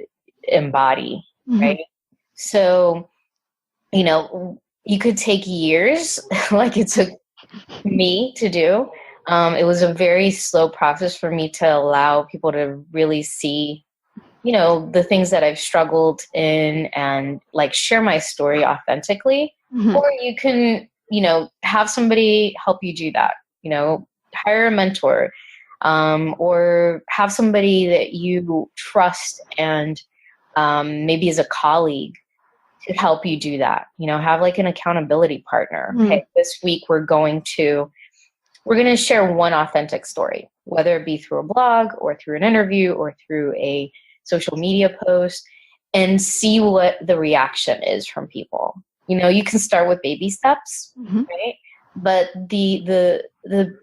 embody, right? So, you could take years, like it took me to do. It was a very slow process for me to allow people to really see, the things that I've struggled in and like share my story authentically. Or you can, have somebody help you do that, hire a mentor, or have somebody that you trust and maybe as a colleague to help you do that. Have like an accountability partner. Okay, this week we're going to share one authentic story, whether it be through a blog or through an interview or through a social media post, and see what the reaction is from people. You can start with baby steps, right? But the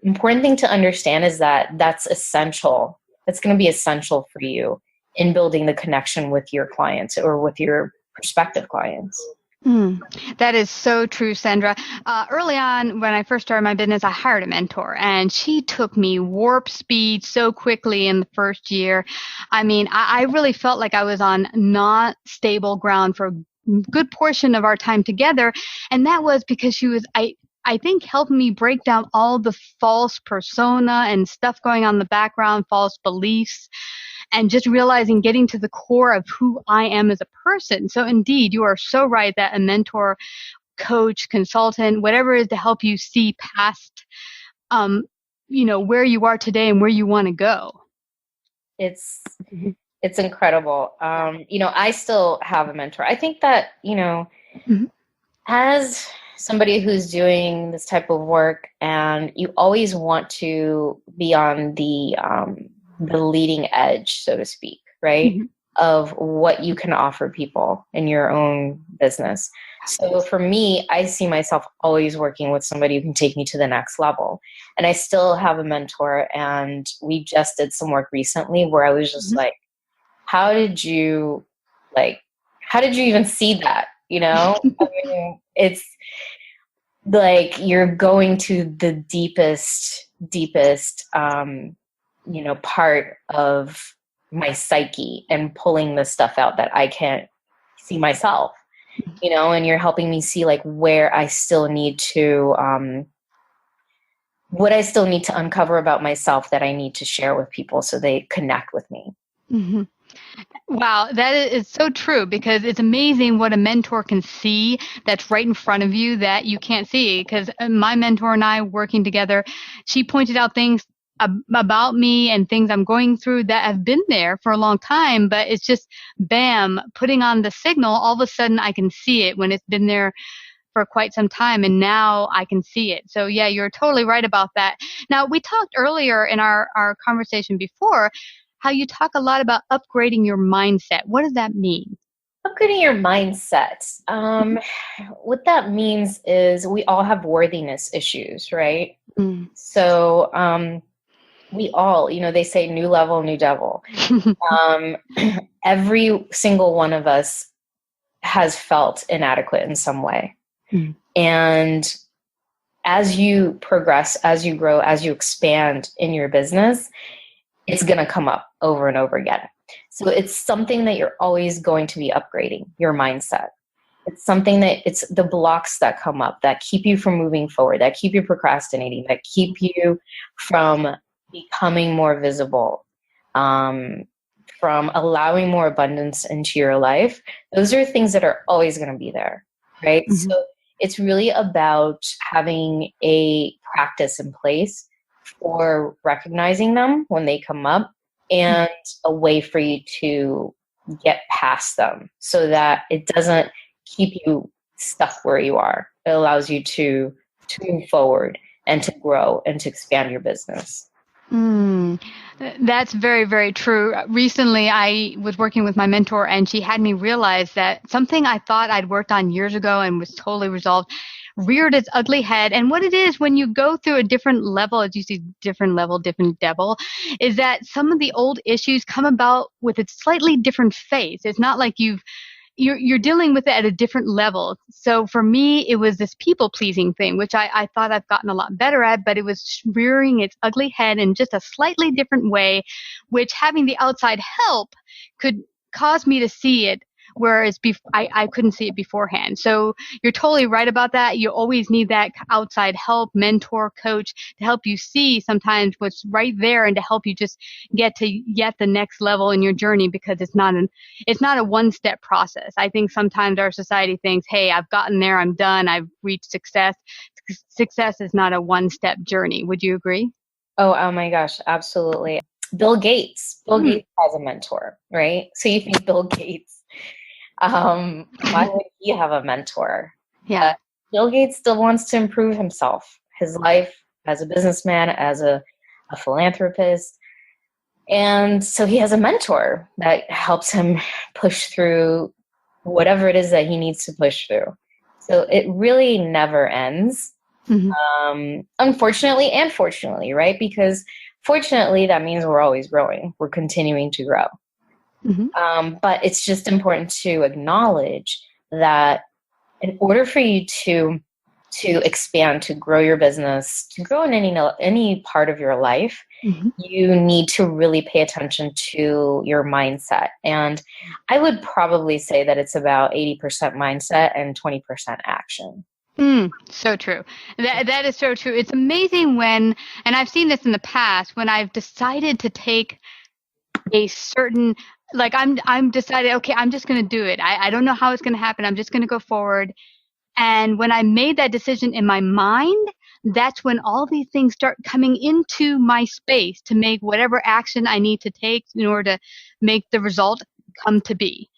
important thing to understand is that that's essential. That's going to be essential for you in building the connection with your clients or with your prospective clients. That is so true, Sandra. Early on, when I first started my business, I hired a mentor, and she took me warp speed so quickly in the first year. I mean, I really felt like I was on not stable ground for a good portion of our time together, and that was because she was, I think, helping me break down all the false persona and stuff going on in the background, false beliefs, and just realizing, getting to the core of who I am as a person. So indeed, you are so right that a mentor, coach, consultant, whatever it is to help you see past, where you are today and where you want to go. It's incredible. I still have a mentor. I think that, as somebody who's doing this type of work, and you always want to be on the leading edge, so to speak, right? Of what you can offer people in your own business. So for me, I see myself always working with somebody who can take me to the next level. And I still have a mentor, and we just did some work recently where I was just like, how did you even see that? I mean, it's like you're going to the deepest, part of my psyche and pulling the stuff out that I can't see myself, and you're helping me see like where I still need to, what I still need to uncover about myself that I need to share with people so they connect with me. Wow, that is so true, because it's amazing what a mentor can see that's right in front of you that you can't see. Because my mentor and I working together, she pointed out things about me and things I'm going through that have been there for a long time, but it's just bam, putting on the signal. All of a sudden I can see it when it's been there for quite some time, and now I can see it. So yeah, you're totally right about that. Now, we talked earlier in our conversation before how you talk a lot about upgrading your mindset. What does that mean? Upgrading your mindset. What that means is we all have worthiness issues, right? Mm. So we all, they say new level, new devil. Every single one of us has felt inadequate in some way. Mm. And as you progress, as you grow, as you expand in your business, it's going to come up over and over again. So it's something that you're always going to be upgrading, your mindset. It's something that it's the blocks that come up that keep you from moving forward, that keep you procrastinating, that keep you from becoming more visible, from allowing more abundance into your life. Those are things that are always going to be there, right? Mm-hmm. So it's really about having a practice in place for recognizing them when they come up, and a way for you to get past them so that it doesn't keep you stuck where you are. It allows you to move forward and to grow and to expand your business. That's very, very true. Recently, I was working with my mentor, and she had me realize that something I thought I'd worked on years ago and was totally resolved reared its ugly head. And what it is, when you go through a different level, as you see, different level, different devil, is that some of the old issues come about with a slightly different face. It's not like you're dealing with it at a different level. So for me, it was this people-pleasing thing, which I thought I've gotten a lot better at, but it was rearing its ugly head in just a slightly different way, which having the outside help could cause me to see it, whereas I couldn't see it beforehand. So you're totally right about that. You always need that outside help, mentor, coach, to help you see sometimes what's right there and to help you just get to the next level in your journey, because it's not a one-step process. I think sometimes our society thinks, hey, I've gotten there, I'm done, I've reached success. Success is not a one-step journey. Would you agree? Oh my gosh, absolutely. Bill Gates has a mentor, right? So you think Bill Gates, why would he have a mentor? Yeah. Bill Gates still wants to improve himself, his life as a businessman, as a philanthropist. And so he has a mentor that helps him push through whatever it is that he needs to push through. So it really never ends. Mm-hmm. Unfortunately and fortunately, right? Because fortunately, that means we're always growing. We're continuing to grow. Mm-hmm. But it's just important to acknowledge that in order for you to expand, to grow your business, to grow in any part of your life, mm-hmm. you need to really pay attention to your mindset. And I would probably say that it's about 80% mindset and 20% action. So true. That is so true. It's amazing when, and I've seen this in the past, when I've decided to take a certain, like I'm decided, okay, I'm just going to do it. I don't know how it's going to happen. I'm just going to go forward. And when I made that decision in my mind, that's when all these things start coming into my space to make whatever action I need to take in order to make the result come to be.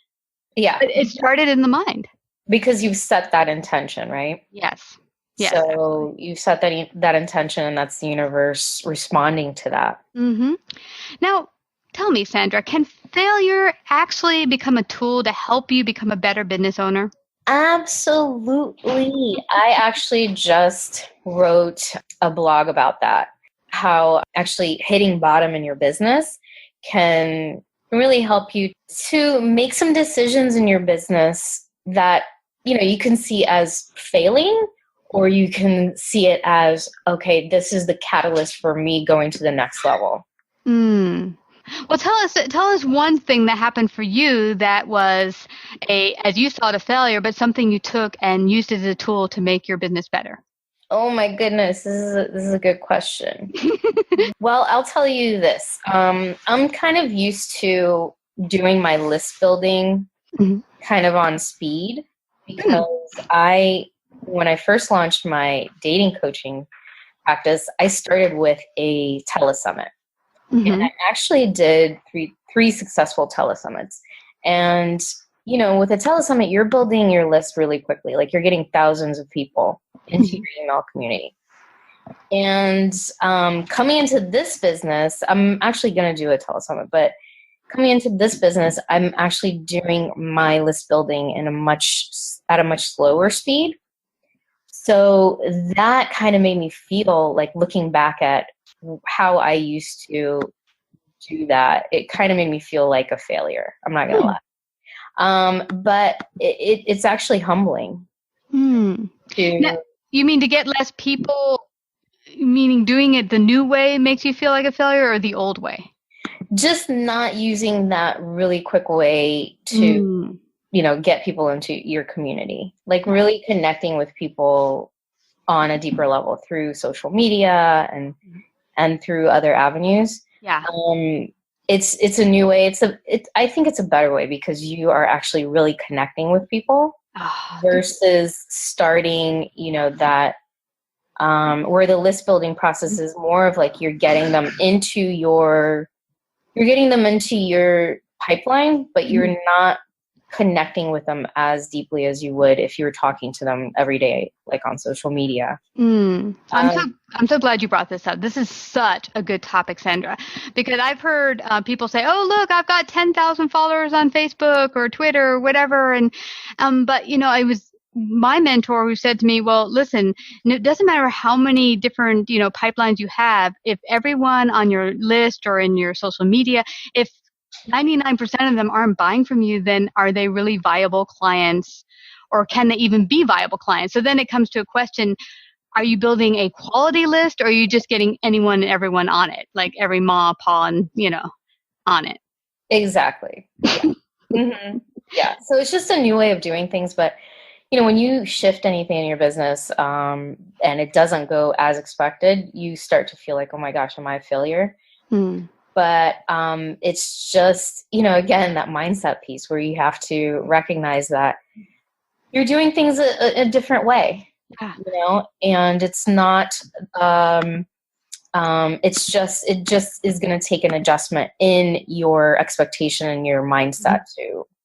Yeah. But it started in the mind. Because you've set that intention, right? Yes. So absolutely. You set that intention, and that's the universe responding to that. Mm-hmm. Now, tell me, Sandra, can failure actually become a tool to help you become a better business owner? Absolutely. I actually just wrote a blog about that, how actually hitting bottom in your business can really help you to make some decisions in your business that, you can see as failing, or you can see it as, okay, this is the catalyst for me going to the next level. Well, tell us one thing that happened for you that was as you thought, a failure, but something you took and used as a tool to make your business better. Oh my goodness, this is a good question. Well, I'll tell you this. I'm kind of used to doing my list building kind of on speed, because when I first launched my dating coaching practice, I started with a telesummit. And I actually did three successful telesummits. And, with a telesummit, you're building your list really quickly. Like, you're getting thousands of people into your email community. And coming into this business, I'm actually going to do a telesummit, but coming into this business, I'm actually doing my list building at a much slower speed. So that kind of made me feel like, looking back at how I used to do that, it kind of made me feel like a failure. I'm not going to lie. But it's actually humbling. Now, you mean to get less people, meaning doing it the new way makes you feel like a failure, or the old way? Just not using that really quick way to, get people into your community. Like, really connecting with people on a deeper level through social media and through other avenues. Yeah. It's a new way. I think it's a better way, because you are actually really connecting with people versus starting, that where the list building process is more of like, you're getting them into your pipeline, but you're not connecting with them as deeply as you would if you were talking to them every day, like on social media. I'm so glad you brought this up. This is such a good topic, Sandra, because I've heard people say, "Oh, look, I've got 10,000 followers on Facebook or Twitter or whatever," and but it was my mentor who said to me, "Well, listen, it doesn't matter how many different pipelines you have. If everyone on your list or in your social media, if 99% of them aren't buying from you, then are they really viable clients, or can they even be viable clients?" So then it comes to a question: are you building a quality list, or are you just getting anyone and everyone on it, like every ma, pa, and on it? Exactly. Yeah. Yeah. So it's just a new way of doing things, but when you shift anything in your business and it doesn't go as expected, you start to feel like, oh my gosh, am I a failure? But it's just, again, that mindset piece where you have to recognize that you're doing things a different way, and it's not, it just is going to take an adjustment in your expectation and your mindset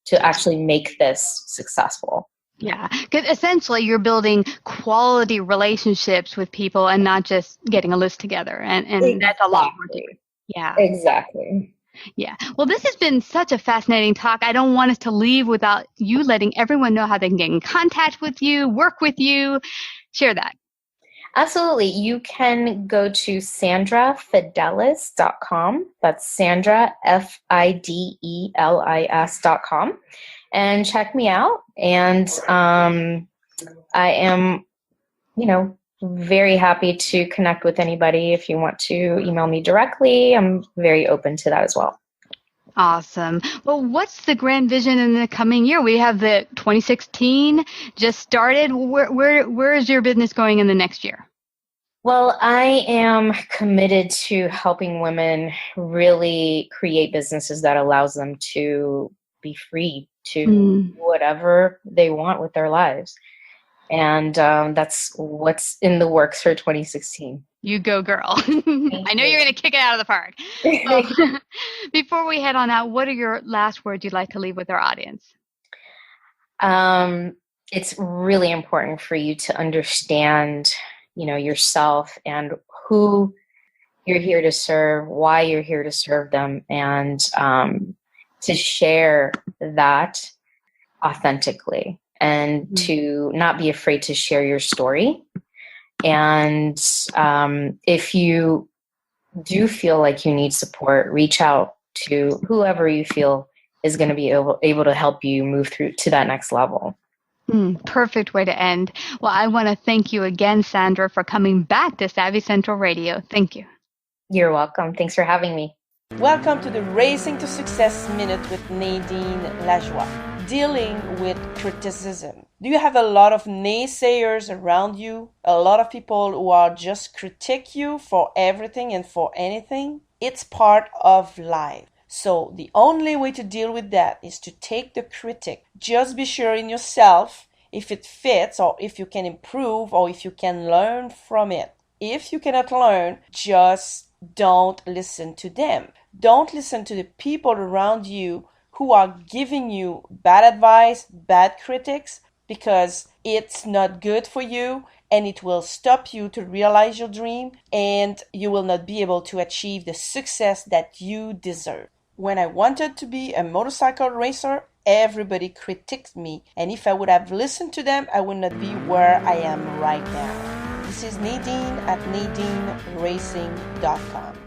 to actually make this successful. Yeah, because essentially you're building quality relationships with people and not just getting a list together. And exactly. That's a lot more deep. Yeah. Exactly. Yeah. Well, this has been such a fascinating talk. I don't want us to leave without you letting everyone know how they can get in contact with you, work with you. Share that. Absolutely. You can go to sandrafidelis.com. That's Sandra, FIDELIS.com, and check me out. And I am, very happy to connect with anybody. If you want to email me directly, I'm very open to that as well. Awesome. Well, what's the grand vision in the coming year? We have the 2016 just started. Where is your business going in the next year? Well, I am committed to helping women really create businesses that allows them to be free to do whatever they want with their lives. And that's what's in the works for 2016. You go, girl. I know you're going to kick it out of the park. Before we head on out, what are your last words you'd like to leave with our audience? It's really important for you to understand, yourself and who you're here to serve, why you're here to serve them, and to share that authentically, and to not be afraid to share your story. And if you do feel like you need support, reach out to whoever you feel is going to be able to help you move through to that next level. Perfect way to end. Well, I want to thank you again, Sandra, for coming back to Savvy Central Radio. Thank you. You're welcome. Thanks for having me. Welcome to the Racing to Success Minute with Nadine Lajoie. Dealing with criticism. Do you have a lot of naysayers around you? A lot of people who are just critique you for everything and for anything? It's part of life. So the only way to deal with that is to take the critic. Just be sure in yourself if it fits, or if you can improve, or if you can learn from it. If you cannot learn, just don't listen to them. Don't listen to the people around you who are giving you bad advice, bad critics, because it's not good for you and it will stop you to realize your dream, and you will not be able to achieve the success that you deserve. When I wanted to be a motorcycle racer, everybody critiqued me, and if I would have listened to them, I would not be where I am right now. This is Nadine at NadineRacing.com.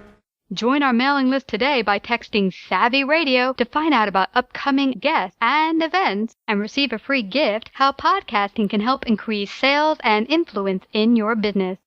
Join our mailing list today by texting Savvy Radio to find out about upcoming guests and events and receive a free gift, how podcasting can help increase sales and influence in your business.